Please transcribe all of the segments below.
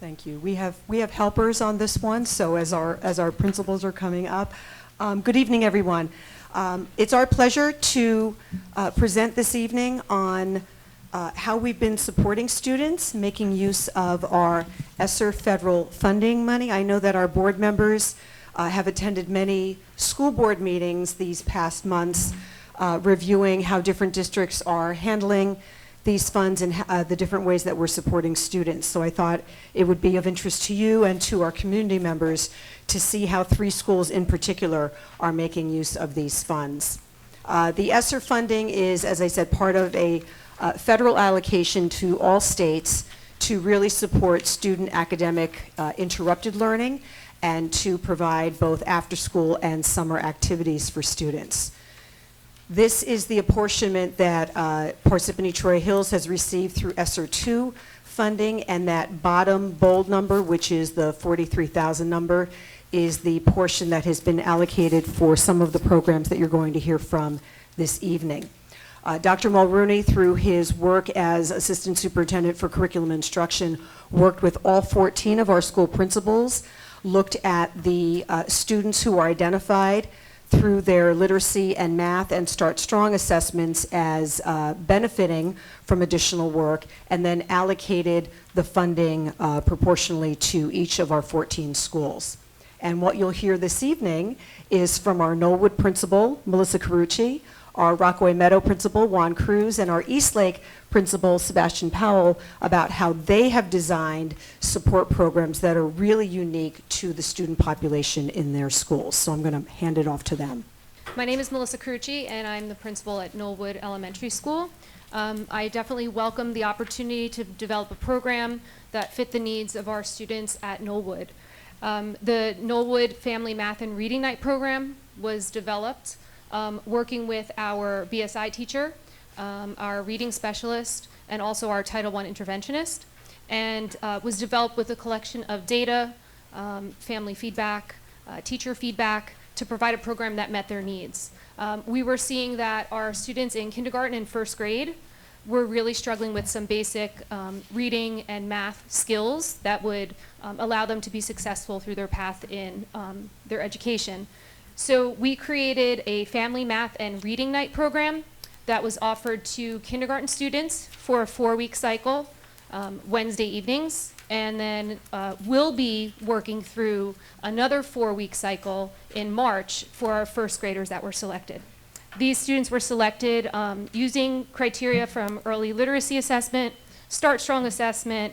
Thank you. We have helpers on this one, so as our principals are coming up. Good evening, everyone. It's our pleasure to present this evening on how we've been supporting students, making use of our ESSER federal funding money. I know that our board members have attended many school board meetings these past months, reviewing how different districts are handling these funds and the different ways that we're supporting students. So I thought it would be of interest to you and to our community members to see how 3 schools in particular are making use of these funds. The ESSER funding is, as I said, part of a federal allocation to all states to really support student academic interrupted learning and to provide both after-school and summer activities for students. This is the apportionment that Parsippany Troy Hills has received through ESSER 2 funding, and that bottom bold number, which is the 43,000 number, is the portion that has been allocated for some of the programs that you're going to hear from this evening. Dr. Mulrooney, through his work as Assistant Superintendent for Curriculum Instruction, worked with all 14 of our school principals, looked at the students who are identified through their literacy and math and Start Strong assessments as benefiting from additional work, and then allocated the funding proportionally to each of our 14 schools. And what you'll hear this evening is from our Knollwood principal, Melissa Carucci, our Rockaway Meadow principal, Juan Cruz, and our Eastlake principal, Sebastian Powell, about how they have designed support programs that are really unique to the student population in their schools. So I'm going to hand it off to them. My name is Melissa Carucci, and I'm the principal at Knollwood Elementary School. I definitely welcome the opportunity to develop a program that fit the needs of our students at Knollwood. The Knollwood Family Math and Reading Night program was developed working with our BSI teacher, our reading specialist, and also our Title I interventionist, and was developed with a collection of data, family feedback, teacher feedback, to provide a program that met their needs. We were seeing that our students in kindergarten and first grade were really struggling with some basic reading and math skills that would allow them to be successful through their path in their education. So we created a family math and reading night program that was offered to kindergarten students for a 4-week cycle, Wednesday evenings, and then we'll be working through another 4-week cycle in March for our first graders that were selected. These students were selected using criteria from early literacy assessment, Start Strong assessment,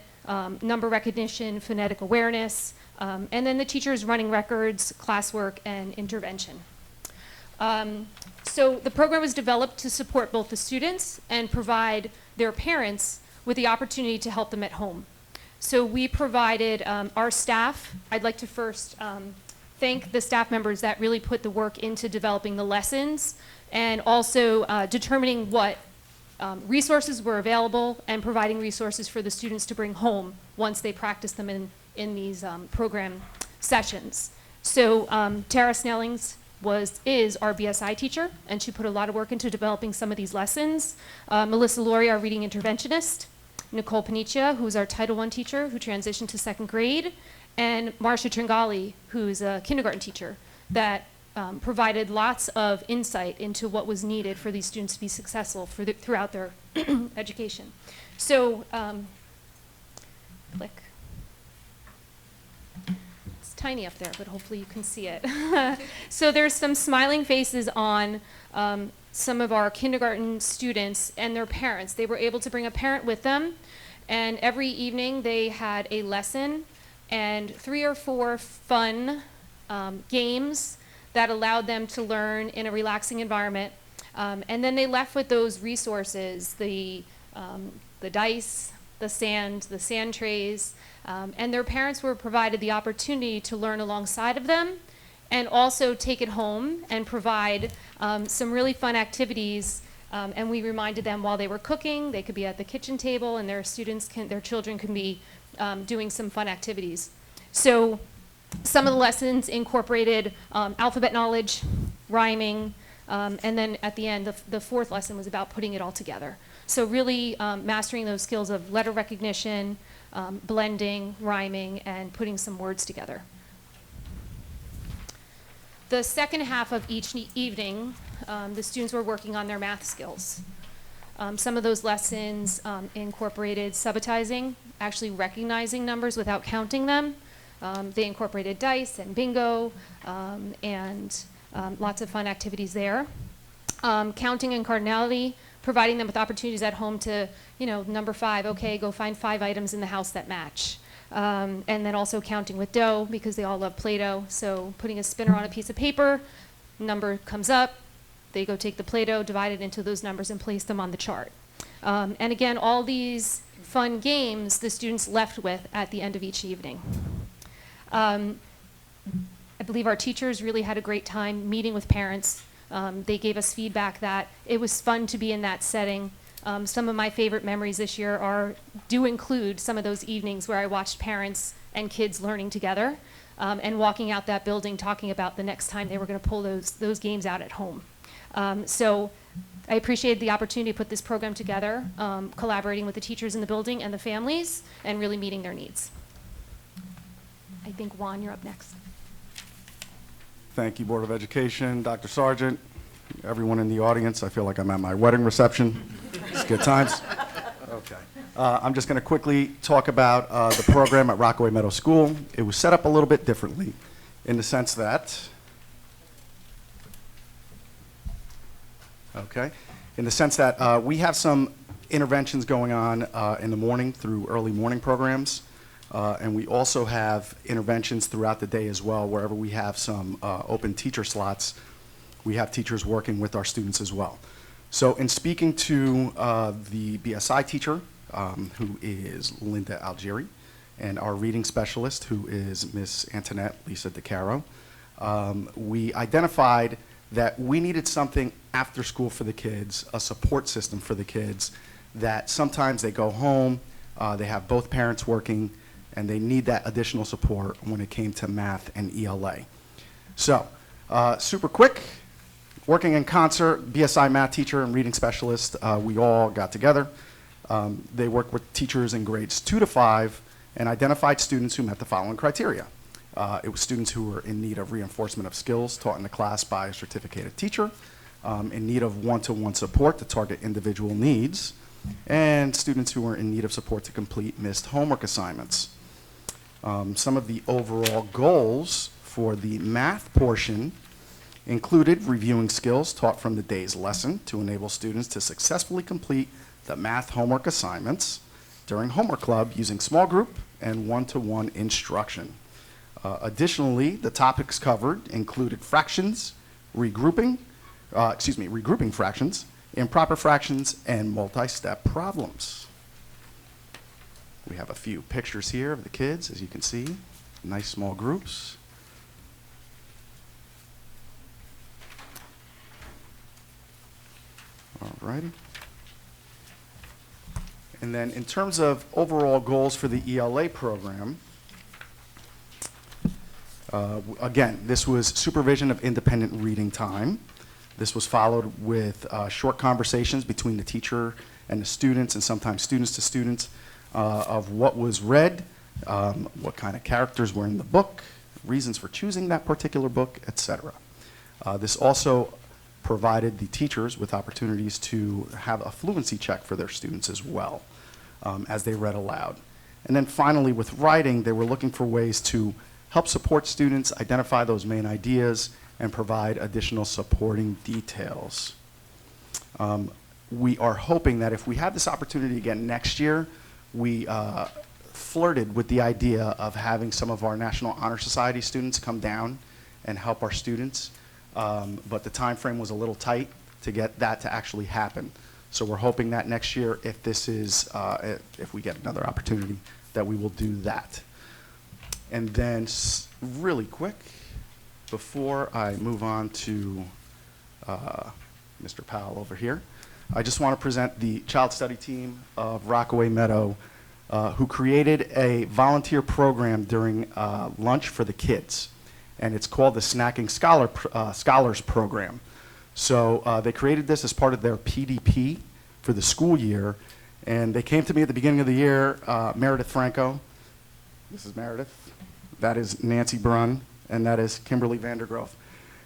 number recognition, phonetic awareness, and then the teachers running records, classwork, and intervention. So the program was developed to support both the students and provide their parents with the opportunity to help them at home. So we provided our staff. I'd like to first thank the staff members that really put the work into developing the lessons and also determining what resources were available and providing resources for the students to bring home once they practice them in these program sessions. So Tara Snellings is our BSI teacher, and she put a lot of work into developing some of these lessons. Melissa Laurie, our reading interventionist, Nicole Panicia, who's our Title I teacher who transitioned to 2nd grade, and Marcia Tringali, who's a kindergarten teacher that provided lots of insight into what was needed for these students to be successful throughout their education. So, click. It's tiny up there, but hopefully you can see it. So there's some smiling faces on some of our kindergarten students and their parents. They were able to bring a parent with them, and every evening they had a lesson and 3 or 4 fun games that allowed them to learn in a relaxing environment. And then they left with those resources, the dice, the sand trays, and their parents were provided the opportunity to learn alongside of them and also take it home and provide some really fun activities. And we reminded them while they were cooking, they could be at the kitchen table and their children can be doing some fun activities. So some of the lessons incorporated alphabet knowledge, rhyming, and then at the end, the 4th lesson was about putting it all together. So really mastering those skills of letter recognition, blending, rhyming, and putting some words together. The second half of each evening, the students were working on their math skills. Some of those lessons incorporated subitizing, actually recognizing numbers without counting them. They incorporated dice and bingo and lots of fun activities there. Counting and cardinality, providing them with opportunities at home to, number 5, okay, go find 5 items in the house that match. And then also counting with dough, because they all love Play-Doh. So putting a spinner on a piece of paper, number comes up, they go take the Play-Doh, divide it into those numbers, and place them on the chart. And again, all these fun games the students left with at the end of each evening. I believe our teachers really had a great time meeting with parents. They gave us feedback that it was fun to be in that setting. Some of my favorite memories this year do include some of those evenings where I watched parents and kids learning together and walking out that building talking about the next time they were going to pull those games out at home. So I appreciated the opportunity to put this program together, collaborating with the teachers in the building and the families, and really meeting their needs. I think, Juan, you're up next. Thank you, Board of Education, Dr. Sargent, everyone in the audience. I feel like I'm at my wedding reception. It's good times. Okay. I'm just going to quickly talk about the program at Rockaway Meadow School. It was set up a little bit differently in the sense that, we have some interventions going on in the morning through early morning programs. And we also have interventions throughout the day as well. Wherever we have some open teacher slots, we have teachers working with our students as well. So in speaking to the BSI teacher, who is Linda Algieri, and our reading specialist, who is Miss Antoinette Lisa DeCaro, we identified that we needed something after school for the kids, a support system for the kids, that sometimes they go home, they have both parents working, and they need that additional support when it came to math and ELA. So, super quick, working in concert, BSI math teacher and reading specialist, we all got together. They worked with teachers in grades 2 to 5 and identified students who met the following criteria. It was students who were in need of reinforcement of skills taught in the class by a certificated teacher, in need of one-to-one support to target individual needs, and students who were in need of support to complete missed homework assignments. Some of the overall goals for the math portion included reviewing skills taught from the day's lesson to enable students to successfully complete the math homework assignments during homework club using small group and one-to-one instruction. Additionally, the topics covered included fractions, regrouping fractions, improper fractions, and multi-step problems. We have a few pictures here of the kids, as you can see, nice small groups. All righty. And then in terms of overall goals for the ELA program, again, this was supervision of independent reading time. This was followed with short conversations between the teacher and the students, and sometimes students to students, of what was read, what kind of characters were in the book, reasons for choosing that particular book, etc. This also provided the teachers with opportunities to have a fluency check for their students as well, as they read aloud. And then finally, with writing, they were looking for ways to help support students, identify those main ideas, and provide additional supporting details. We are hoping that if we have this opportunity again next year, we flirted with the idea of having some of our National Honor Society students come down and help our students, but the time frame was a little tight to get that to actually happen. So we're hoping that next year, if this is, if we get another opportunity, that we will do that. And then really quick, before I move on to Mr. Powell over here, I just want to present the child study team of Rockaway Meadow, who created a volunteer program during lunch for the kids. And it's called the Snacking Scholars Program. So they created this as part of their PDP for the school year. And they came to me at the beginning of the year, Meredith Franco. This is Meredith. That is Nancy Brunn, and that is Kimberly Vandergrove.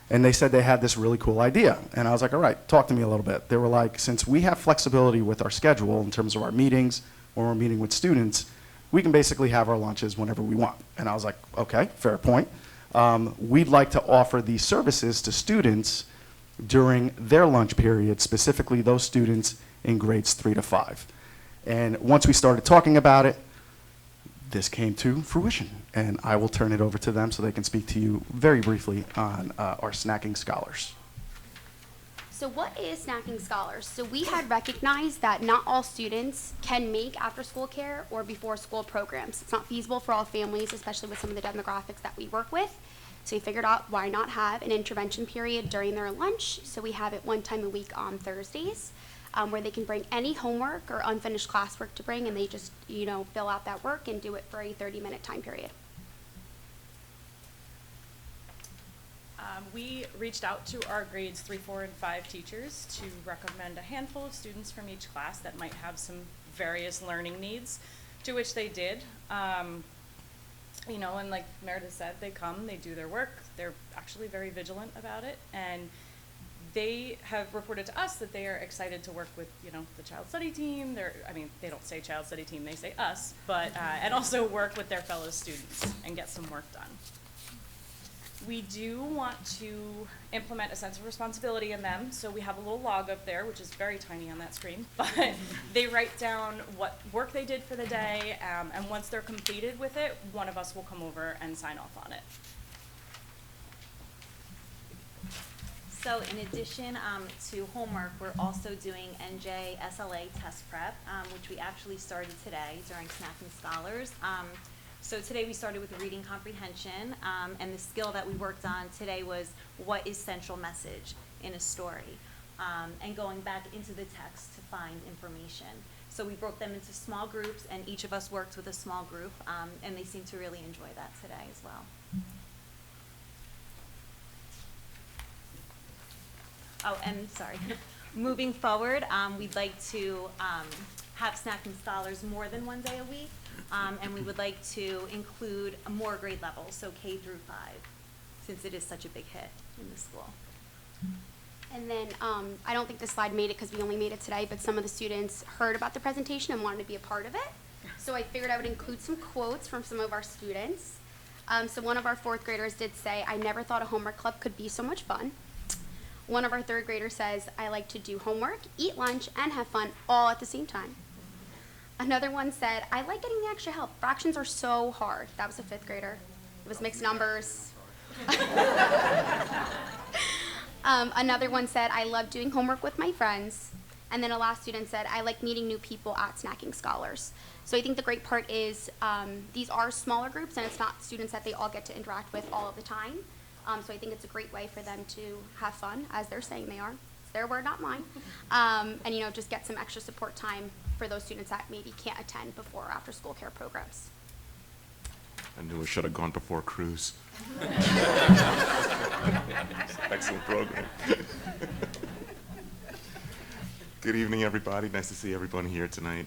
And they said they had this really cool idea. And I was like, all right, talk to me a little bit. They were like, since we have flexibility with our schedule in terms of our meetings, when we're meeting with students, we can basically have our lunches whenever we want. And I was like, okay, fair point. We'd like to offer these services to students during their lunch period, specifically those students in grades 3 to 5. And once we started talking about it, this came to fruition. And I will turn it over to them so they can speak to you very briefly on our Snacking Scholars. So what is Snacking Scholars? So we had recognized that not all students can make after-school care or before-school programs. It's not feasible for all families, especially with some of the demographics that we work with. So we figured out why not have an intervention period during their lunch. So we have it one time a week on Thursdays, where they can bring any homework or unfinished classwork to bring, and they just, fill out that work and do it for a 30-minute time period. We reached out to our grades 3, 4, and 5 teachers to recommend a handful of students from each class that might have some various learning needs, to which they did. And like Meredith said, they come, they do their work, they're actually very vigilant about it, and they have reported to us that they are excited to work with, the child study team. They don't say child study team, they say us, but, and also work with their fellow students and get some work done. We do want to implement a sense of responsibility in them, so we have a little log up there, which is very tiny on that screen, but they write down what work they did for the day, and once they're completed with it, one of us will come over and sign off on it. So in addition to homework, we're also doing NJSA test prep, which we actually started today during Snacking Scholars. So today we started with reading comprehension, and the skill that we worked on today was what is central message in a story, and going back into the text to find information. So we broke them into small groups, and each of us worked with a small group, and they seemed to really enjoy that today as well. Oh, and sorry, moving forward, we'd like to have Snacking Scholars more than one day a week, and we would like to include more grade levels, so K through 5, since it is such a big hit in the school. And then, I don't think this slide made it because we only made it today, but some of the students heard about the presentation and wanted to be a part of it. So I figured I would include some quotes from some of our students. So one of our 4th graders did say, "I never thought a homework club could be so much fun." One of our 3rd graders says, "I like to do homework, eat lunch, and have fun all at the same time." Another one said, "I like getting the extra help. Fractions are so hard." That was a 5th grader. It was mixed numbers. Another one said, "I love doing homework with my friends." And then a last student said, "I like meeting new people at Snacking Scholars." So I think the great part is these are smaller groups, and it's not students that they all get to interact with all of the time. So I think it's a great way for them to have fun, as they're saying they are. It's their word, not mine. And just get some extra support time for those students that maybe can't attend before or after school care programs. I knew it should have gone before cruise. Excellent program. Good evening, everybody. Nice to see everybody here tonight.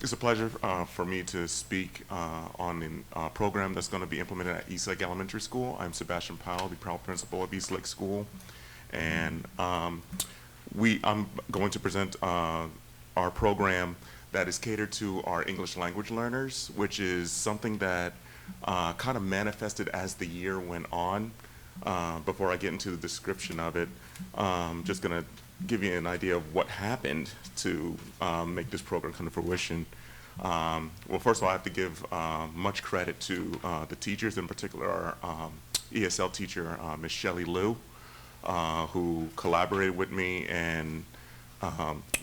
It's a pleasure for me to speak on the program that's going to be implemented at East Lake Elementary School. I'm Sebastian Powell, the proud principal of East Lake School, and I'm going to present our program that is catered to our English language learners, which is something that kind of manifested as the year went on. Before I get into the description of it, just going to give you an idea of what happened to make this program come to fruition. Well, first of all, I have to give much credit to the teachers, in particular our ESL teacher, Ms. Shelley Liu, who collaborated with me and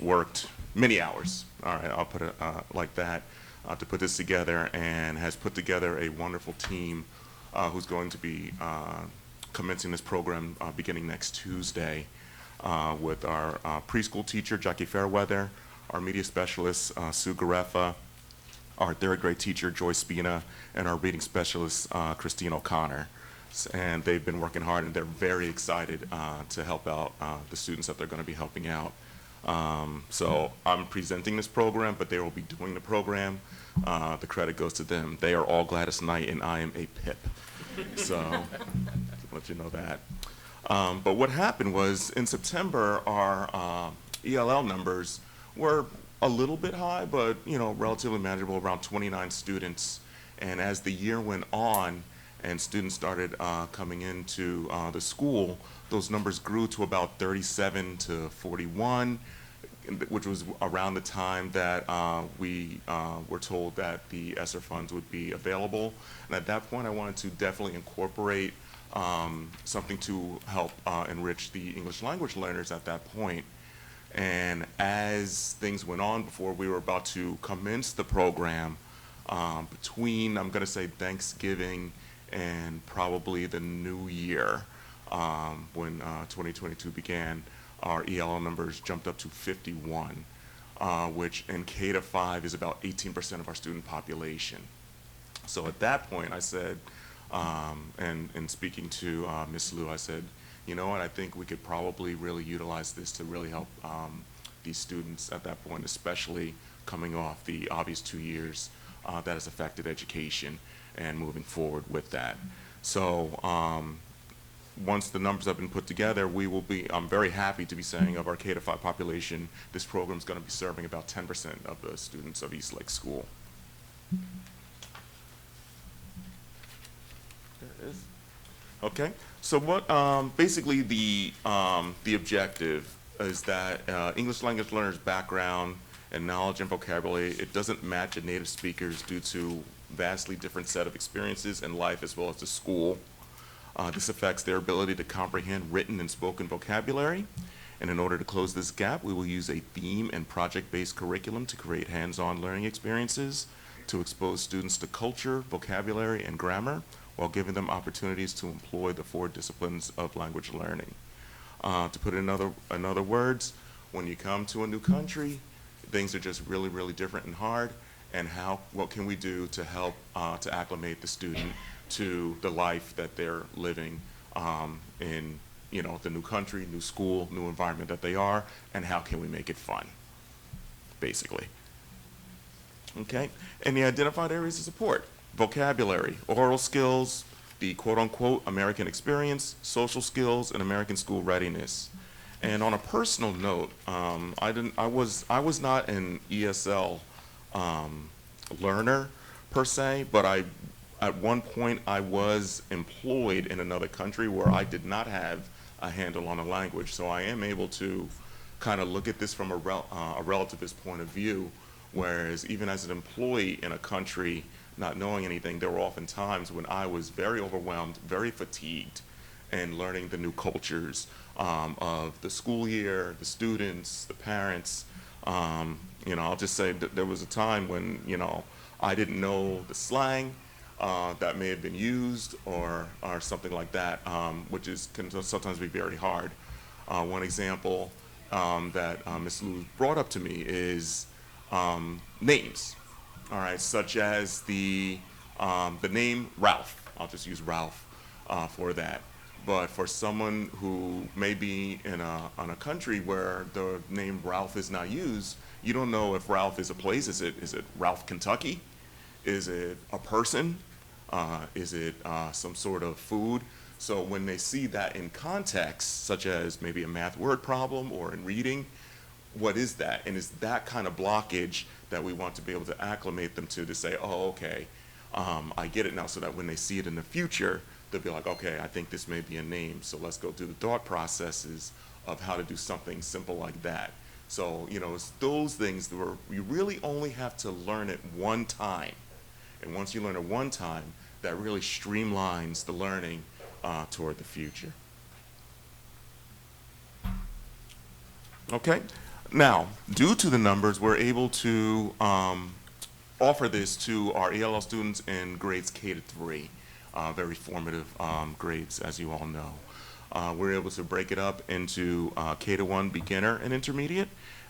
worked many hours, all right, I'll put it like that, to put this together, and has put together a wonderful team who's going to be commencing this program beginning next Tuesday, with our preschool teacher, Jackie Fairweather, our media specialist, Sue Garefa, our 3rd grade teacher, Joy Spina, and our reading specialist, Christine O'Connor. And they've been working hard, and they're very excited to help out the students that they're going to be helping out. So I'm presenting this program, but they will be doing the program. The credit goes to them. They are all Gladys Knight, and I am a pip. So, to let you know that. But what happened was, in September, our ELL numbers were a little bit high, but, you know, relatively manageable, around 29 students. And as the year went on and students started coming into the school, those numbers grew to about 37 to 41, which was around the time that we were told that the ESSER funds would be available. And at that point, I wanted to definitely incorporate something to help enrich the English language learners at that point. And as things went on before we were about to commence the program, between, I'm going to say, Thanksgiving and probably the new year, when 2022 began, our ELL numbers jumped up to 51, which in K to 5 is about 18% of our student population. So at that point, I said, and speaking to Ms. Liu, I said, you know what, I think we could probably really utilize this to really help these students at that point, especially coming off the obvious 2 years that has affected education and moving forward with that. So once the numbers have been put together, I'm very happy to be saying of our K to 5 population, this program is going to be serving about 10% of the students of East Lake School. There it is. Okay, so what basically the objective is that English language learners' background and knowledge and vocabulary, it doesn't match a native speaker's due to vastly different set of experiences in life as well as the school. This affects their ability to comprehend written and spoken vocabulary. And in order to close this gap, we will use a theme and project-based curriculum to create hands-on learning experiences, to expose students to culture, vocabulary, and grammar, while giving them opportunities to employ the 4 disciplines of language learning. To put it in other words, when you come to a new country, things are just really, really different and hard, and what can we do to help to acclimate the student to the life that they're living in, you know, the new country, new school, new environment that they are, and how can we make it fun, basically. Okay, and the identified areas of support: vocabulary, oral skills, the quote-unquote American experience, social skills, and American school readiness. And on a personal note, I was not an ESL learner per se, but at one point I was employed in another country where I did not have a handle on a language, so I am able to kind of look at this from a relativist point of view. Whereas even as an employee in a country, not knowing anything, there were often times when I was very overwhelmed, very fatigued, and learning the new cultures of the school year, the students, the parents. You know, I'll just say that there was a time when, you know, I didn't know the slang that may have been used or something like that, which can sometimes be very hard. One example that Ms. Liu brought up to me is names, all right, such as the name Ralph. I'll just use Ralph for that. But for someone who may be in a country where the name Ralph is not used, you don't know if Ralph is a place. Is it Ralph, Kentucky? Is it a person? Is it some sort of food? So when they see that in context, such as maybe a math word problem or in reading, what is that? And it's that kind of blockage that we want to be able to acclimate them to say, oh, okay, I get it now, so that when they see it in the future, they'll be like, okay, I think this may be a name, so let's go through the thought processes of how to do something simple like that. So, you know, it's those things where you really only have to learn it one time. And once you learn it one time, that really streamlines the learning toward the future. Okay. Now, due to the numbers, we're able to offer this to our ELL students in grades K to 3, very formative grades, as you all know. We're able to break it up into K to 1 beginner and intermediate,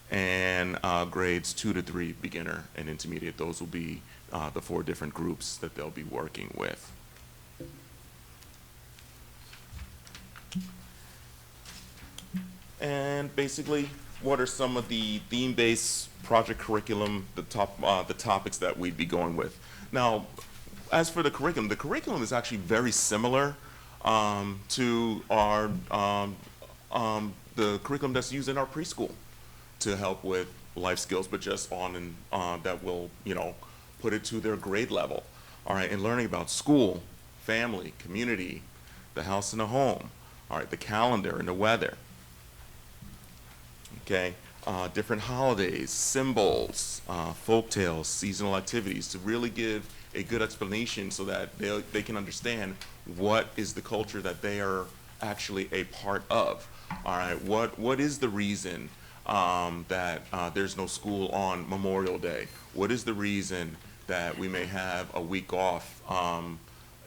and grades 2 to 3 beginner and intermediate. Those will be the 4 different groups that they'll be working with. And basically, what are some of the theme-based project curriculum, the topics that we'd be going with. Now, as for the curriculum is actually very similar to our the curriculum that's used in our preschool to help with life skills, but just on and that will, you know, put it to their grade level. All right, and learning about school, family, community, the house and the home. All right, the calendar and the weather. Okay, different holidays, symbols, folk tales, seasonal activities, to really give a good explanation so that they can understand what is the culture that they are actually a part of. All right, what is the reason that there's no school on Memorial Day? What is the reason that we may have a week off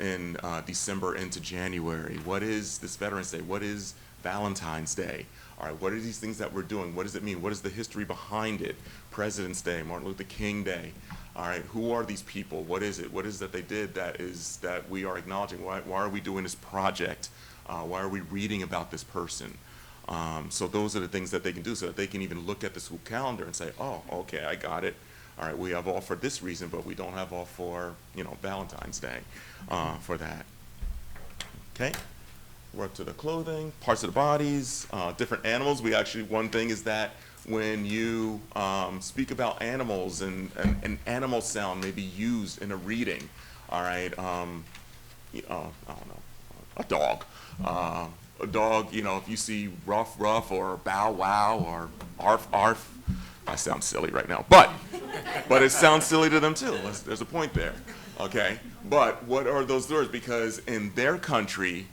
in December into January? What is this Veterans Day? What is Valentine's Day? All right, what are these things that we're doing? What does it mean? What is the history behind it? President's Day, Martin Luther King Day. All right, who are these people? What is it? What is that they did that we are acknowledging? Why are we doing this project? Why are we reading about this person? So those are the things that they can do so that they can even look at the school calendar and say, oh, okay, I got it. All right, we have off for this reason, but we don't have off for, you know, Valentine's Day for that. Okay, we're up to the clothing, parts of the bodies, different animals. We actually, one thing is that when you speak about animals and an animal sound may be used in a reading, all right, I don't know, a dog. A dog, you know, if you see ruff, ruff, or bow, wow, or arf, arf, I sound silly right now, but it sounds silly to them too. There's a point there, okay? But what are those words? Because in their country,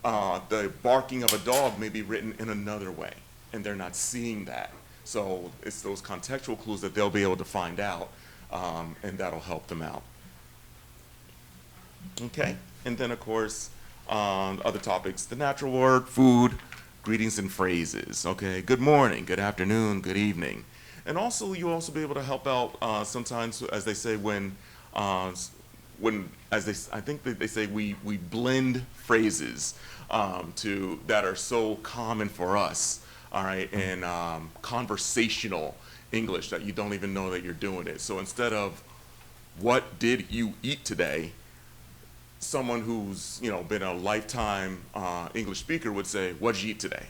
the barking of a dog may be written in another way, and they're not seeing that. So it's those contextual clues that they'll be able to find out, and that'll help them out. Okay, and then of course, other topics, the natural word, food, greetings and phrases, okay? Good morning, good afternoon, good evening. And also, you'll also be able to help out sometimes, as they say, I think they say we blend phrases that are so common for us, all right, in conversational English that you don't even know that you're doing it. So instead of, what did you eat today? Someone who's, you know, been a lifetime English speaker would say, what'd you eat today?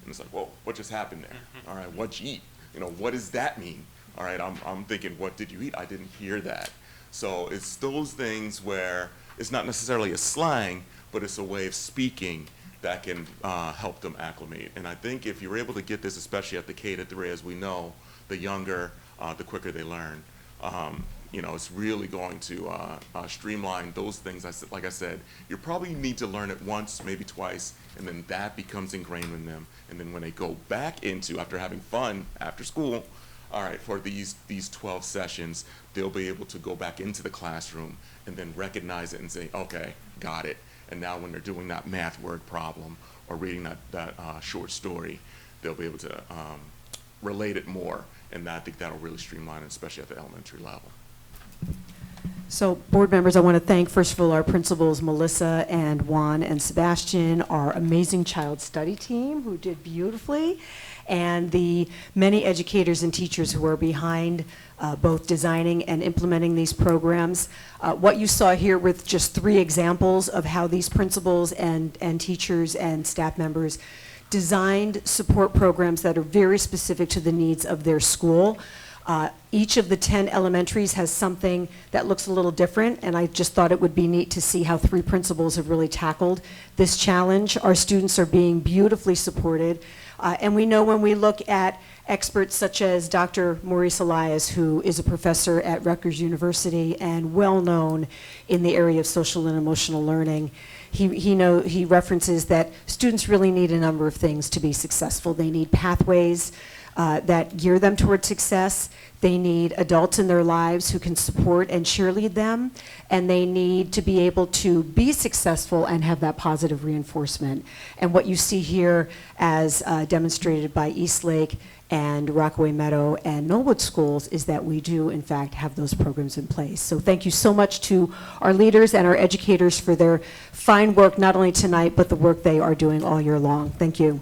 And it's like, whoa, what just happened there? All right, what'd you eat? You know, what does that mean? All right, I'm thinking, what did you eat? I didn't hear that. So it's those things where it's not necessarily a slang, but it's a way of speaking that can help them acclimate. And I think if you're able to get this, especially at the K-3, as we know, the younger, the quicker they learn. You know, it's really going to streamline those things. Like I said, you probably need to learn it once, maybe twice, and then that becomes ingrained in them. And then when they go back into, after having fun after school, all right, for these 12 sessions, they'll be able to go back into the classroom and then recognize it and say, okay, got it. And now when they're doing that math word problem or reading that short story, they'll be able to relate it more. And I think that'll really streamline it, especially at the elementary level. So, board members, I want to thank, first of all, our principals, Melissa and Juan and Sebastian, our amazing child study team who did beautifully, and the many educators and teachers who are behind both designing and implementing these programs. What you saw here with just 3 examples of how these principals and teachers and staff members designed support programs that are very specific to the needs of their school. Each of the 10 elementaries has something that looks a little different, and I just thought it would be neat to see how 3 principals have really tackled this challenge. Our students are being beautifully supported, and we know when we look at experts such as Dr. Maurice Elias, who is a professor at Rutgers University and well-known in the area of social and emotional learning, he references that students really need a number of things to be successful. They need pathways that gear them toward success. They need adults in their lives who can support and cheerlead them, and they need to be able to be successful and have that positive reinforcement. And what you see here as demonstrated by Eastlake and Rockaway Meadow and Knollwood schools is that we do, in fact, have those programs in place. So thank you so much to our leaders and our educators for their fine work, not only tonight, but the work they are doing all year long. Thank you.